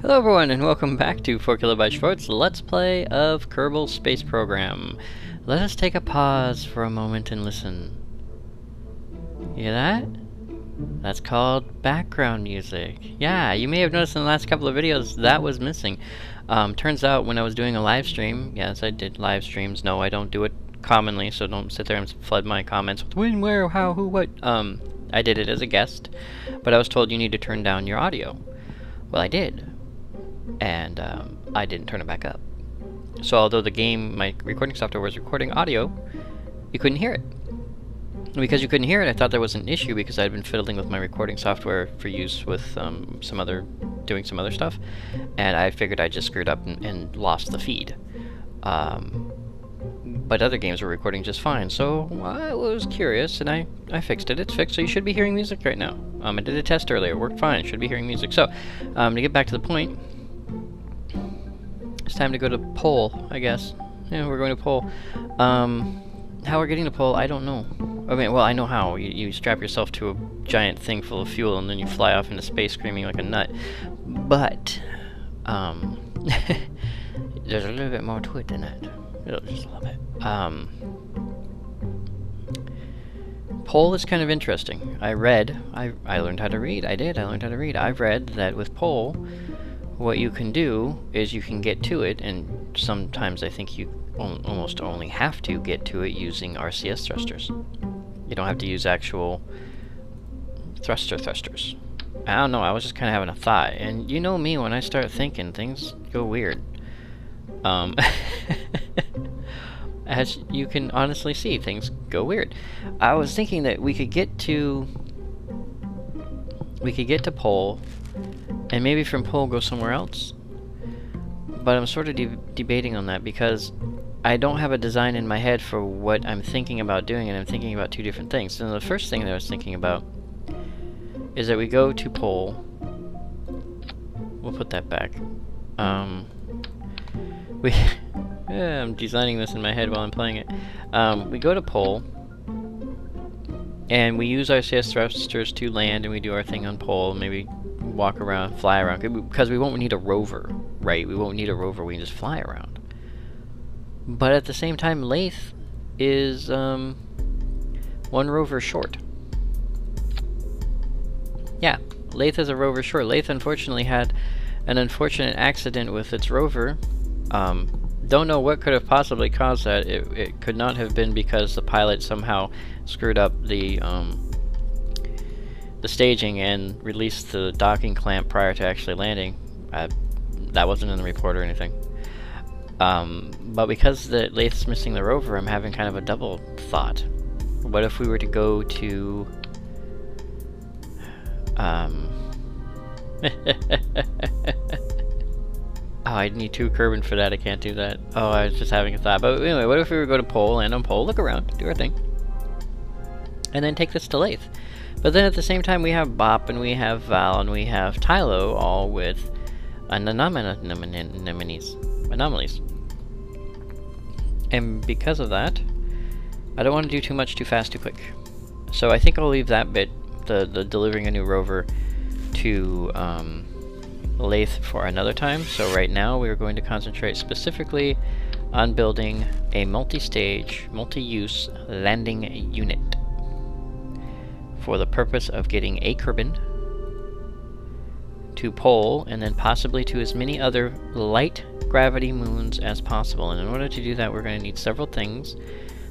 Hello everyone and welcome back to 4KB Shorts Let's Play of Kerbal Space Program. Let us take a pause for a moment and listen. You hear that? That's called background music. Yeah, you may have noticed in the last couple of videos that was missing. Turns out when I was doing a live stream, yes I did live streams, no I don't do it commonly, so don't sit there and flood my comments with when, where, how, who, what. I did it as a guest, but I was told you need to turn down your audio. Well, I did. And I didn't turn it back up. So although the game, my recording software was recording audio, you couldn't hear it. And because you couldn't hear it, I thought there was an issue because I'd been fiddling with my recording software for use with doing some other stuff, and I figured I just screwed up and lost the feed. But other games were recording just fine, so I was curious and I fixed it. It's fixed, so you should be hearing music right now. I did a test earlier, it worked fine, should be hearing music. So, to get back to the point, it's time to go to Pole, I guess. Yeah, we're going to Pole. How we're getting to Pole, I don't know. I mean, well, I know how. You strap yourself to a giant thing full of fuel and then you fly off into space screaming like a nut. But, there's a little bit more to it than that. Just a little bit. Pole is kind of interesting. I learned how to read. I learned how to read. I've read that with Pole, what you can do is you can get to it, and sometimes I think you almost only have to get to it using RCS thrusters. You don't have to use actual thrusters. I don't know, I was just kind of having a thought, and you know me, when I start thinking, things go weird. As you can honestly see, things go weird. I was thinking that we could get to Pole, and maybe from Pole go somewhere else. But I'm sort of debating on that because I don't have a design in my head for what I'm thinking about doing, and I'm thinking about two different things. So the first thing that I was thinking about is that we go to Pole. We'll put that back. Yeah, I'm designing this in my head while I'm playing it. We go to Pole, and we use our CS thrusters to land, and we do our thing on Pole, maybe walk around, fly around, because we won't need a rover, right? We won't need a rover, we can just fly around. But at the same time, Lathe is one rover short. Yeah, Lathe is a rover short. Lathe unfortunately had an unfortunate accident with its rover. Don't know what could have possibly caused that. It could not have been because the pilot somehow screwed up the staging and released the docking clamp prior to actually landing. That wasn't in the report or anything. But because the Lathe's missing the rover, I'm having kind of a double thought. What if we were to go to oh, I need 2 Kerbin for that, I can't do that. Oh, I was just having a thought. But anyway, what if we were to go to Pole, land on Pole, look around, do our thing, and then take this to Lathe? But then at the same time we have Bop, and we have Val, and we have Tylo, all with anomalies. And because of that, I don't want to do too much too fast too quick. So I think I'll leave that bit, the delivering a new rover, to Lathe for another time. So right now we are going to concentrate specifically on building a multi-stage, multi-use landing unit for the purpose of getting a Kerbin to Pole, and then possibly to as many other light gravity moons as possible. And in order to do that, we're going to need several things,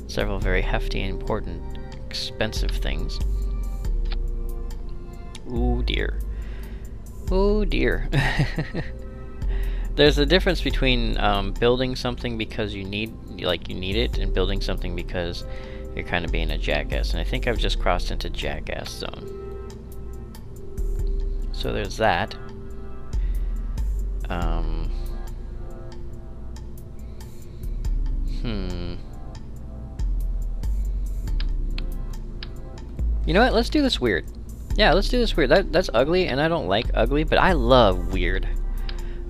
several very hefty, important, expensive things. Ooh dear. Oh dear. There's a difference between building something because you need it, and building something because you're kind of being a jackass. And I think I've just crossed into jackass zone. So there's that. You know what? Let's do this weird. Yeah, let's do this weird. That's ugly, and I don't like ugly, but I love weird.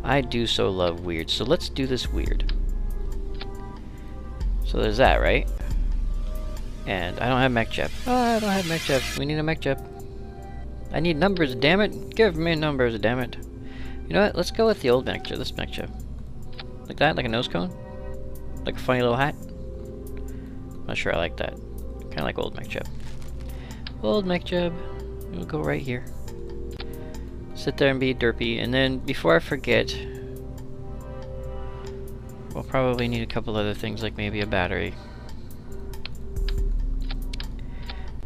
I do so love weird. So let's do this weird. So there's that, right? And I don't have mech jet. Oh, I don't have mech jet. We need a mech jet. I need numbers, damn it. Give me numbers, damn it. You know what? Let's go with the old mech chip. This mech chip. Like that? Like a nose cone? Like a funny little hat? Not sure I like that. Kind of like old mech chip. Old mech chip. We'll go right here. Sit there and be derpy. And then, before I forget, we'll probably need a couple other things, like maybe a battery.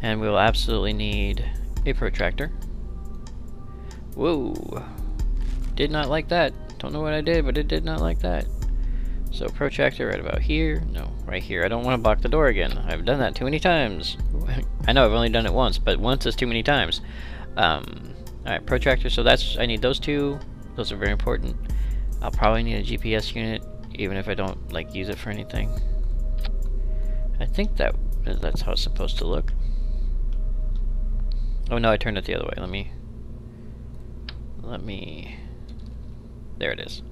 And we'll absolutely need a protractor. Whoa! Did not like that. Don't know what I did, but it did not like that. So protractor right about here. No, right here. I don't want to block the door again. I've done that too many times. I know I've only done it once, but once is too many times. Alright, protractor. So that's, I need those two. Those are very important. I'll probably need a GPS unit, even if I don't like use it for anything. I think that's how it's supposed to look. Oh no, I turned it the other way. Let me. There it is.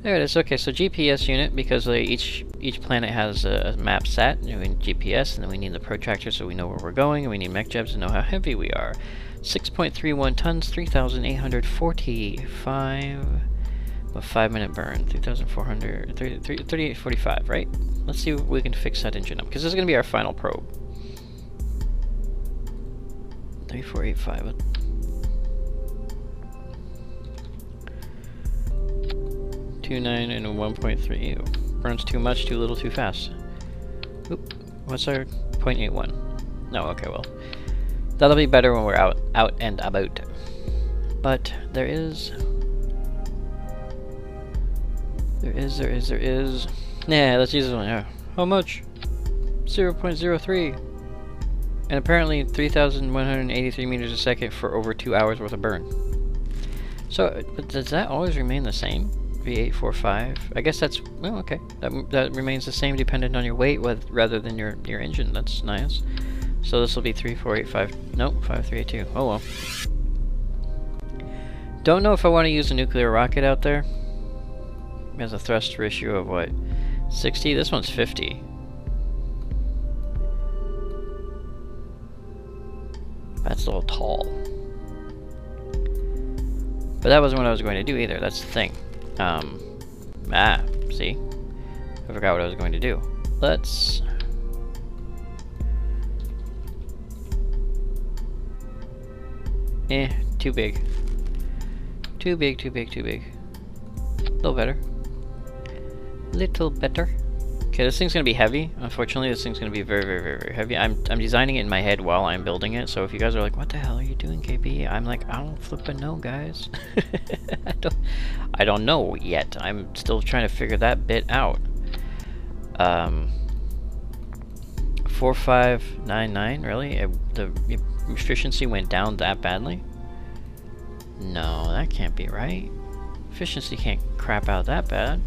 There it is. Okay, so GPS unit, because each planet has a map set, and we need GPS, and then we need the protractor so we know where we're going, and we need mech jebs to know how heavy we are. 6.31 tons, 3,845, a 5-minute burn, 3,400, 3845, right? Let's see if we can fix that engine up, because this is going to be our final probe. 3485. 2.9 and a 1.3. Burns too much, too little, too fast. Oop. What's our 0.81? No, okay, well. That'll be better when we're out and about. But there is. Yeah, let's use this one. Yeah. How much? 0.03. And apparently 3,183 meters a second for over 2 hours worth of burn. So, but does that always remain the same? V845. I guess that's, well, okay. That remains the same dependent on your weight rather than your engine. That's nice. So this will be 3485. Nope, 5382. Oh well. Don't know if I want to use a nuclear rocket out there. It has a thrust ratio of what? 60? This one's 50. That's a little tall. But that wasn't what I was going to do either. That's the thing. See? I forgot what I was going to do. Let's... too big. Too big. A little better. Little better. Okay, this thing's gonna be heavy. Unfortunately, this thing's gonna be very heavy. I'm designing it in my head while I'm building it, so if you guys are like, what the hell are you doing, KP? I'm like, I don't flippin' know, guys. I don't know yet. I'm still trying to figure that bit out. 4599, really? The efficiency went down that badly? No, that can't be right. Efficiency can't crap out that bad.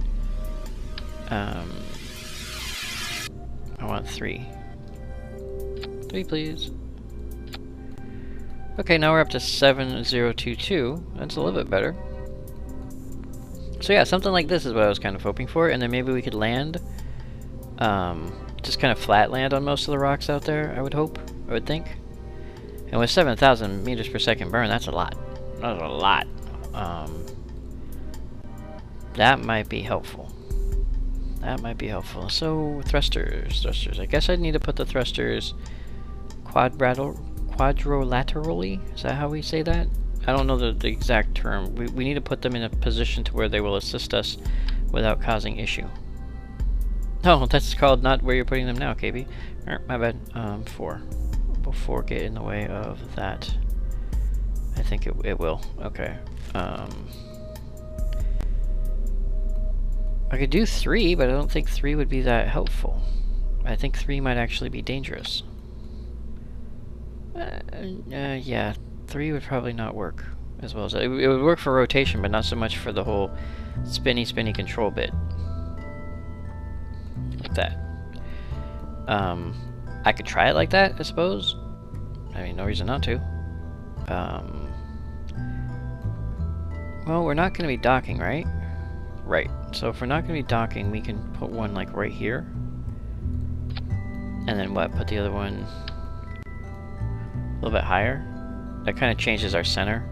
I want 3. 3, please. Okay, now we're up to 7022. That's a little bit better. So yeah, something like this is what I was kind of hoping for, and then maybe we could land, just kind of flat land on most of the rocks out there, I would hope, I would think. And with 7,000 meters per second burn, that's a lot. That's a lot. That might be helpful. That might be helpful. So, thrusters. I guess I'd need to put the thrusters quadrilaterally? Is that how we say that? I don't know the exact term. We need to put them in a position to where they will assist us without causing issue. No, that's called not where you're putting them now, KB. My bad. 4. Will 4 get in the way of that? I think it will. Okay. I could do 3, but I don't think 3 would be that helpful. I think 3 might actually be dangerous. Yeah, 3 would probably not work as well as it would work for rotation, but not so much for the whole spinny control bit. Like that. I could try it like that, I suppose. I mean, no reason not to. Well, we're not going to be docking, right? Right. So if we're not going to be docking, we can put one like right here. And then what? Put the other one a little bit higher. That kind of changes our center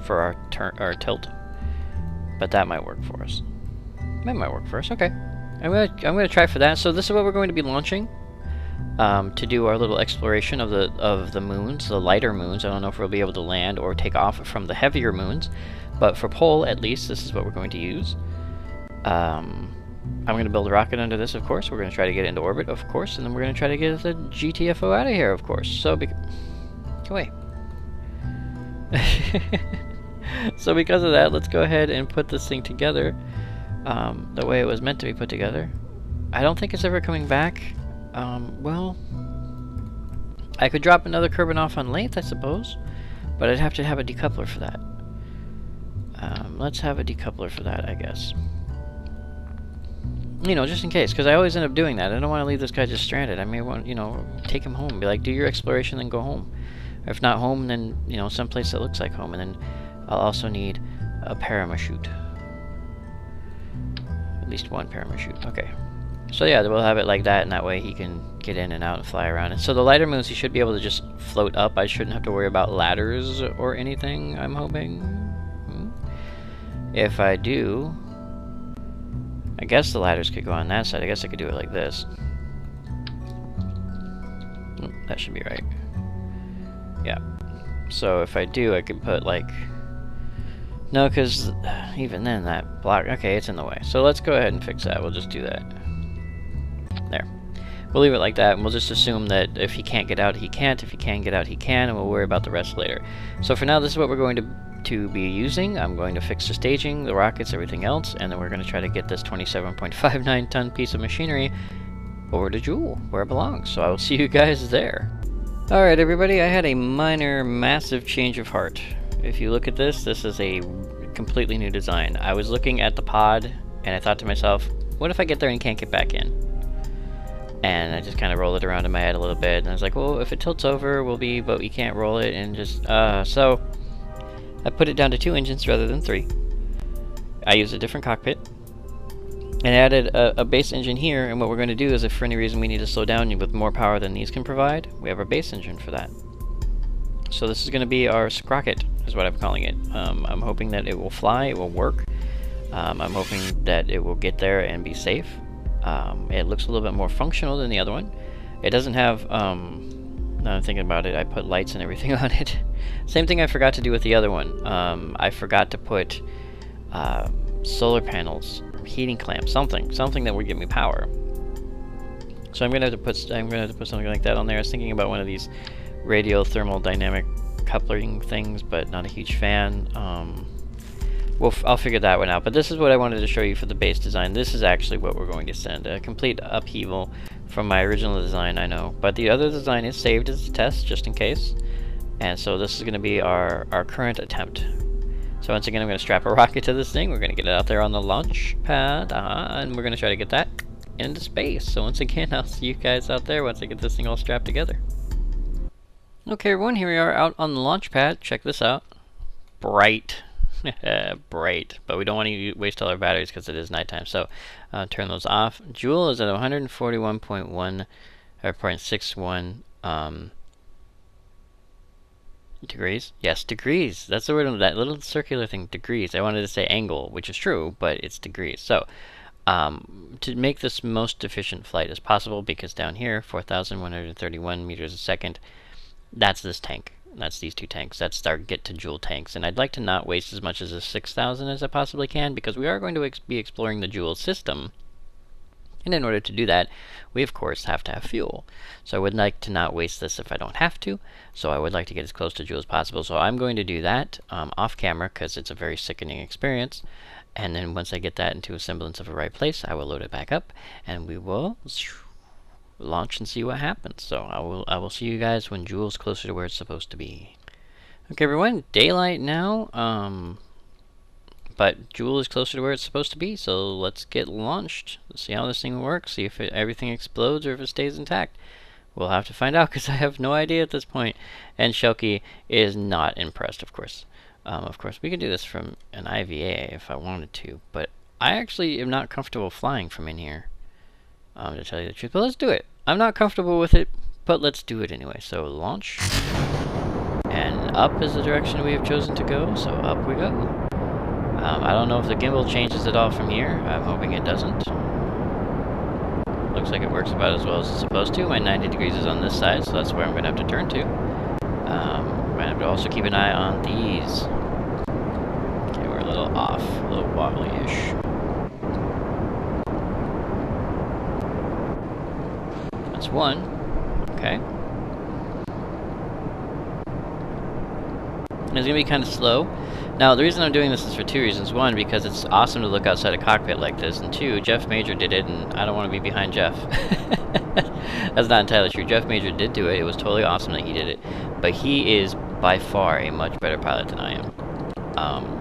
for our tilt, but that might work for us. That might work for us. Okay, I'm gonna try for that. So this is what we're going to be launching to do our little exploration of the moons, the lighter moons. I don't know if we'll be able to land or take off from the heavier moons, but for pole at least, this is what we're going to use. I'm going to build a rocket under this, of course. We're going to try to get into orbit, of course, and then we're going to try to get the GTFO out of here, of course. So, go away. So because of that, let's go ahead and put this thing together the way it was meant to be put together. I don't think it's ever coming back. Well, I could drop another Kerbal off on length, I suppose, but I'd have to have a decoupler for that. Let's have a decoupler for that, I guess. You know, just in case, because I always end up doing that. I don't want to leave this guy just stranded. I may want, you know, take him home. Be like, do your exploration, then go home. Or if not home, then, you know, someplace that looks like home. And then I'll also need a parachute. At least one parachute. Okay. So yeah, we'll have it like that, and that way he can get in and out and fly around. And so the lighter moons, he should be able to just float up. I shouldn't have to worry about ladders or anything, I'm hoping. If I do... I guess the ladders could go on that side. I guess I could do it like this. Oh, that should be right. Yeah. So if I do, I could put like... No, because even then that block... Okay, it's in the way. So let's go ahead and fix that. We'll just do that. There. We'll leave it like that, and we'll just assume that if he can't get out, he can't. If he can get out, he can, and we'll worry about the rest later. So for now, this is what we're going to be using. I'm going to fix the staging, the rockets, everything else, and then we're going to try to get this 27.59 ton piece of machinery over to Jool, where it belongs. So I will see you guys there. Alright everybody, I had a minor, massive change of heart. If you look at this, this is a completely new design. I was looking at the pod, and I thought to myself, what if I get there and can't get back in? And I just kind of rolled it around in my head a little bit, and I was like, well, if it tilts over, but we can't roll it, and just, so... I put it down to 2 engines rather than 3. I used a different cockpit and added a base engine here, and what we're going to do is if for any reason we need to slow down with more power than these can provide, we have our base engine for that. So this is going to be our sprocket, is what I'm calling it. I'm hoping that it will fly, it will work. I'm hoping that it will get there and be safe. It looks a little bit more functional than the other one. It doesn't have... Now I'm thinking about it, I put lights and everything on it. Same thing I forgot to do with the other one. I forgot to put solar panels, heating clamps, something that would give me power. So I'm gonna have to put something like that on there. I was thinking about one of these radial thermodynamic coupling things, but not a huge fan. I'll figure that one out. But this is what I wanted to show you for the base design. This is actually what we're going to send. A complete upheaval from my original design, I know. But the other design is saved as a test, just in case. And so this is going to be our current attempt. So once again, I'm going to strap a rocket to this thing. We're going to get it out there on the launch pad. And we're going to try to get that into space. So once again, I'll see you guys out there once I get this thing all strapped together. Okay, everyone, here we are out on the launch pad. Check this out. Bright. Bright, but we don't want to waste all our batteries because it is nighttime, so turn those off. Joule is at 141.1 or 0.61 degrees. Yes, degrees. That's the word on that little circular thing, degrees. I wanted to say angle, which is true, but it's degrees. So to make this most efficient flight as possible, because down here, 4,131 meters a second, that's this tank. That's these 2 tanks. That's our get to Joule tanks. And I'd like to not waste as much as a 6,000 as I possibly can, because we are going to be exploring the Joule system. And in order to do that, we of course have to have fuel. So I would like to not waste this if I don't have to. So I would like to get as close to Joule as possible. So I'm going to do that off camera, because it's a very sickening experience. And then once I get that into a semblance of a right place, I will load it back up, and we will launch and see what happens. So I will see you guys when Joule's closer to where it's supposed to be. Okay, everyone, daylight now, but Joule is closer to where it's supposed to be, so let's get launched. Let's see how this thing works, see if everything explodes or if it stays intact. We'll have to find out, because I have no idea at this point. And Shelky is not impressed, of course. Of course, we could do this from an IVA if I wanted to, but I actually am not comfortable flying from in here, to tell you the truth. But let's do it. I'm not comfortable with it, but let's do it anyway. So launch, and up is the direction we have chosen to go, so up we go. I don't know if the gimbal changes at all from here. I'm hoping it doesn't. Looks like it works about as well as it's supposed to. My 90 degrees is on this side, so that's where I'm going to have to turn to. I'm going to have to also keep an eye on these. Okay, we're a little off, a little wobbly-ish. That's one. Okay. It's going to be kind of slow. Now, the reason I'm doing this is for two reasons. One, because it's awesome to look outside a cockpit like this. And two, Jeff Major did it, and I don't want to be behind Jeff. That's not entirely true. Jeff Major did do it. It was totally awesome that he did it. But he is, by far, a much better pilot than I am.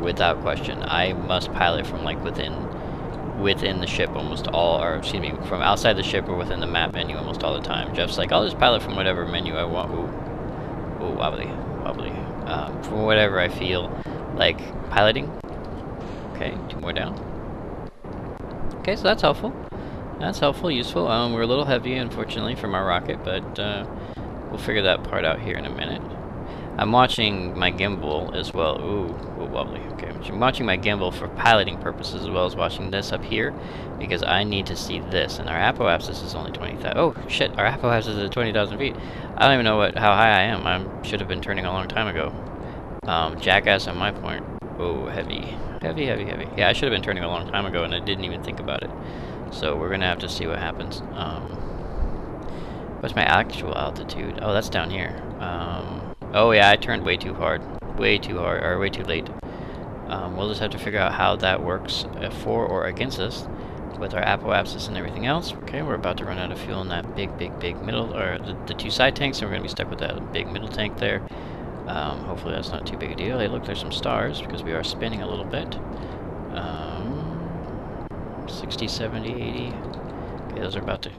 Without question. I must pilot from, like, within the ship almost all, or excuse me, from outside the ship or within the map menu almost all the time. Jeff's like, I'll just pilot from whatever menu I want. Ooh. Ooh, wobbly. Wobbly. From whatever I feel like piloting. Okay, two more down. Okay, so that's helpful. That's helpful, useful. We're a little heavy, unfortunately, from our rocket, but we'll figure that part out here in a minute. I'm watching my gimbal as well. Ooh, wobbly. Okay, I'm watching my gimbal for piloting purposes as well as watching this up here because I need to see this. And our apoapsis is only 20,000. Oh shit, our apoapsis is at 20,000 feet. I don't even know how high I am. I should have been turning a long time ago. Jackass on my point. Oh, heavy. Heavy, heavy, heavy. Yeah, I should have been turning a long time ago and I didn't even think about it. So we're gonna have to see what happens. What's my actual altitude? Oh, that's down here. Oh yeah, I turned way too hard. Way too hard, or way too late. We'll just have to figure out how that works for or against us with our apoapsis and everything else. Okay, we're about to run out of fuel in that big middle, or the two side tanks, and we're going to be stuck with that big middle tank there. Hopefully that's not too big a deal. Hey, look, there's some stars, because we are spinning a little bit. 60, 70, 80. Okay, those are about to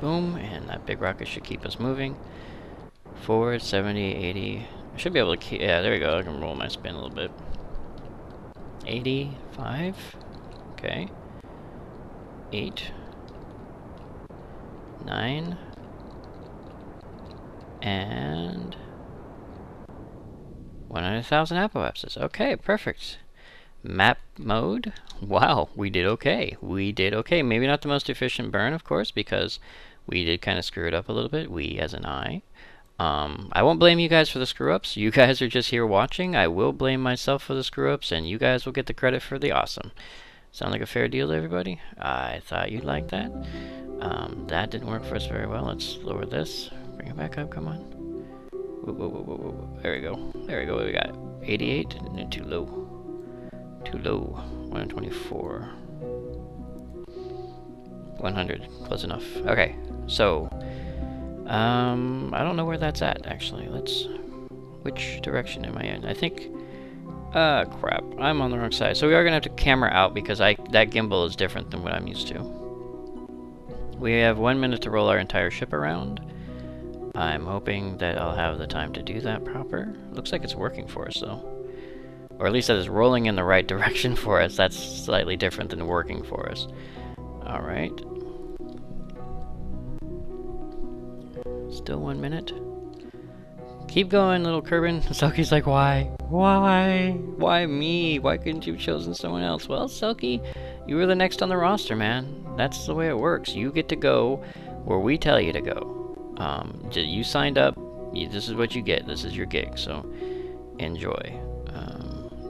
boom, and that big rocket should keep us moving. Forward, 70, 80. I should be able to keep, yeah, there we go. I can roll my spin a little bit. 85. Okay. 8. 9. And 100,000 apoapsis. Okay, perfect. Map mode. Wow, we did okay. We did okay. Maybe not the most efficient burn, of course, because we did kind of screw it up a little bit. We, as an I. I won't blame you guys for the screw-ups. You guys are just here watching. I will blame myself for the screw-ups, and you guys will get the credit for the awesome. Sound like a fair deal to everybody? I thought you'd like that. That didn't work for us very well. Let's lower this. Bring it back up, come on. Whoa, whoa, whoa, whoa, whoa. There we go. There we go. What do we got? 88? Too low. Too low. 124. 100. Close enough. Okay, so... I don't know where that's at, actually. Which direction am I in? I think, crap. I'm on the wrong side. So we are gonna have to camera out because that gimbal is different than what I'm used to. We have 1 minute to roll our entire ship around. I'm hoping that I'll have the time to do that proper. Looks like it's working for us, though. Or at least that it's rolling in the right direction for us. That's slightly different than working for us. Alright. Still 1 minute. Keep going, little Kerbin. Selkie's like, why? Why? Why me? Why couldn't you have chosen someone else? Well, Selkie, you were the next on the roster, man. That's the way it works. You get to go where we tell you to go. You signed up. This is what you get. This is your gig. So, enjoy.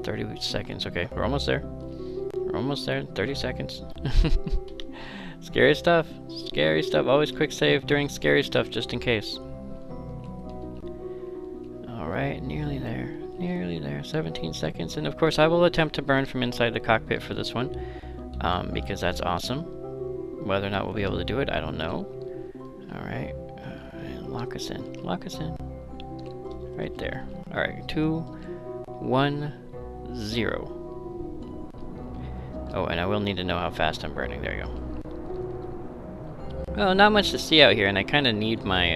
30 seconds. Okay, we're almost there. We're almost there. 30 seconds. Scary stuff. Scary stuff. Always quick save during scary stuff, just in case. Alright, nearly there. Nearly there. 17 seconds. And of course, I will attempt to burn from inside the cockpit for this one. Because that's awesome. Whether or not we'll be able to do it, I don't know. Alright. Lock us in. Lock us in. Right there. Alright. 2, 1, 0. Oh, and I will need to know how fast I'm burning. There you go. Well, not much to see out here, and I kind of need my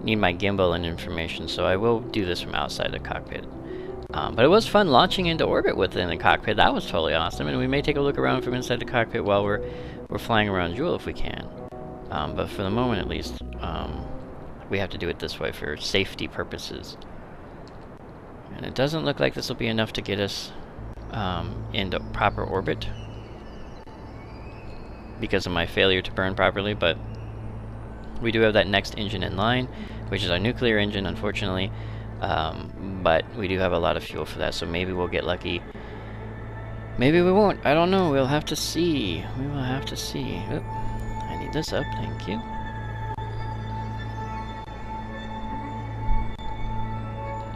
gimbal and information, so I will do this from outside the cockpit. But it was fun launching into orbit within the cockpit. That was totally awesome, and we may take a look around from inside the cockpit while we're flying around Jewel if we can. But for the moment, at least, we have to do it this way for safety purposes. And it doesn't look like this will be enough to get us into proper orbit because of my failure to burn properly, but we do have that next engine in line, which is our nuclear engine, unfortunately. But we do have a lot of fuel for that, so maybe we'll get lucky. Maybe we won't. I don't know. We'll have to see. We will have to see. Oop. I need this up. Thank you.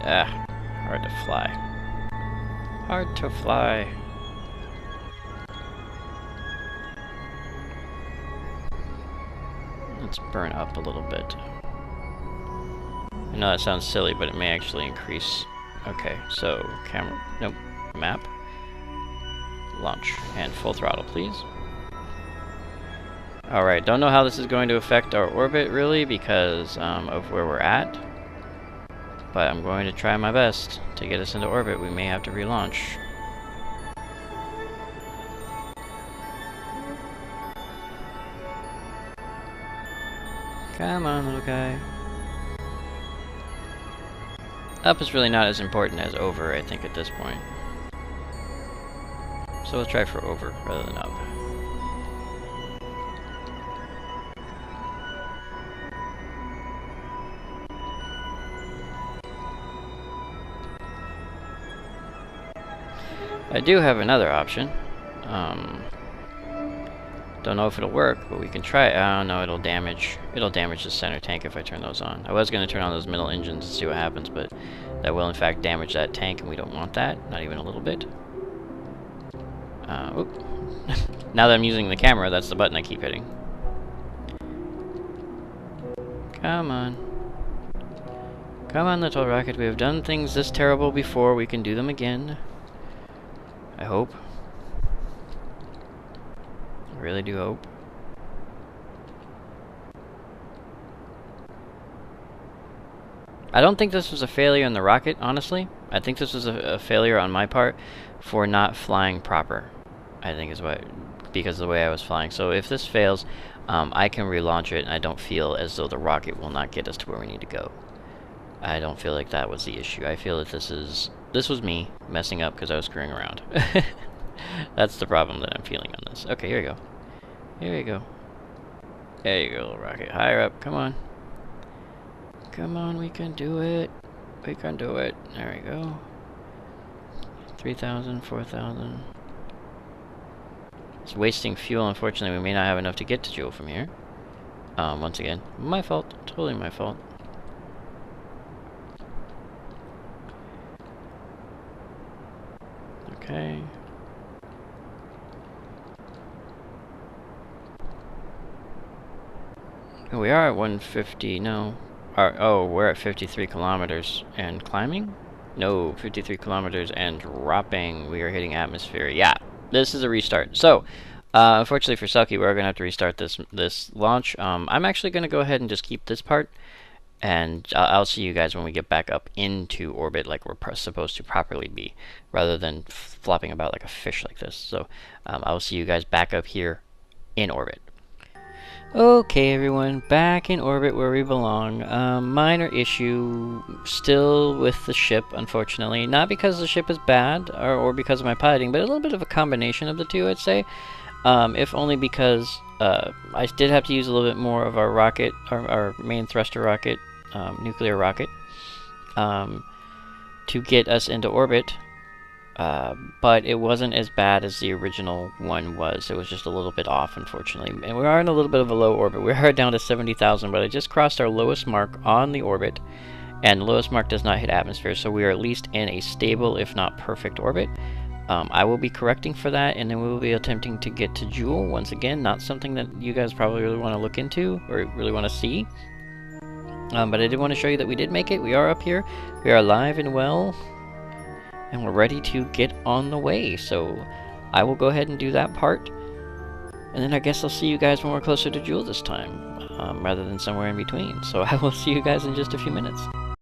Ah, hard to fly. Hard to fly. Let's burn up a little bit. I know that sounds silly, but it may actually increase. Okay, so camera, nope, map, launch, and full throttle, please. Alright, don't know how this is going to affect our orbit, really, because of where we're at. But I'm going to try my best to get us into orbit. We may have to relaunch. Come on, little guy. Up is really not as important as over, I think, at this point. So we'll try for over rather than up. I do have another option. Don't know if it'll work, but we can try it. Oh no, it'll damage the center tank if I turn those on. I was going to turn on those middle engines and see what happens, but that will in fact damage that tank, and we don't want that, not even a little bit. Oop. Now that I'm using the camera, that's the button I keep hitting. Come on. Come on, little rocket. We have done things this terrible before. We can do them again. I hope. I really do hope. I don't think this was a failure in the rocket, honestly. I think this was a failure on my part for not flying proper. I think is what, because of the way I was flying. So if this fails, I can relaunch it, and I don't feel as though the rocket will not get us to where we need to go. I don't feel like that was the issue. I feel that this was me messing up because I was screwing around. That's the problem that I'm feeling on this. Okay, here we go. Here we go. There you go, little rocket. Higher up. Come on. Come on, we can do it. We can do it. There we go. 3,000, 4,000. It's wasting fuel. Unfortunately, we may not have enough to get to Jewel from here. Once again, my fault. Totally my fault. Okay. We are at 150, no. Oh, we're at 53 kilometers and climbing? No, 53 kilometers and dropping. We are hitting atmosphere. Yeah, this is a restart. So, unfortunately for Selkie, we're going to have to restart this launch. I'm actually going to go ahead and just keep this part. And I'll see you guys when we get back up into orbit like we're supposed to properly be, rather than flopping about like a fish like this. So I'll see you guys back up here in orbit. Okay, everyone, back in orbit where we belong. Minor issue still with the ship, unfortunately. Not because the ship is bad or because of my piloting, but a little bit of a combination of the two, I'd say. If only because I did have to use a little bit more of our rocket, our main thruster rocket, nuclear rocket, to get us into orbit. But it wasn't as bad as the original one was. It was just a little bit off, unfortunately. And we are in a little bit of a low orbit. We are down to 70,000, but I just crossed our lowest mark on the orbit. And the lowest mark does not hit atmosphere, so we are at least in a stable, if not perfect, orbit. I will be correcting for that, and then we will be attempting to get to Jewel. Once again, not something that you guys probably really want to look into, or really want to see. But I did want to show you that we did make it. We are up here. We are alive and well. And we're ready to get on the way. So I will go ahead and do that part. And then I guess I'll see you guys when we're closer to Jewel this time, rather than somewhere in between. So I will see you guys in just a few minutes.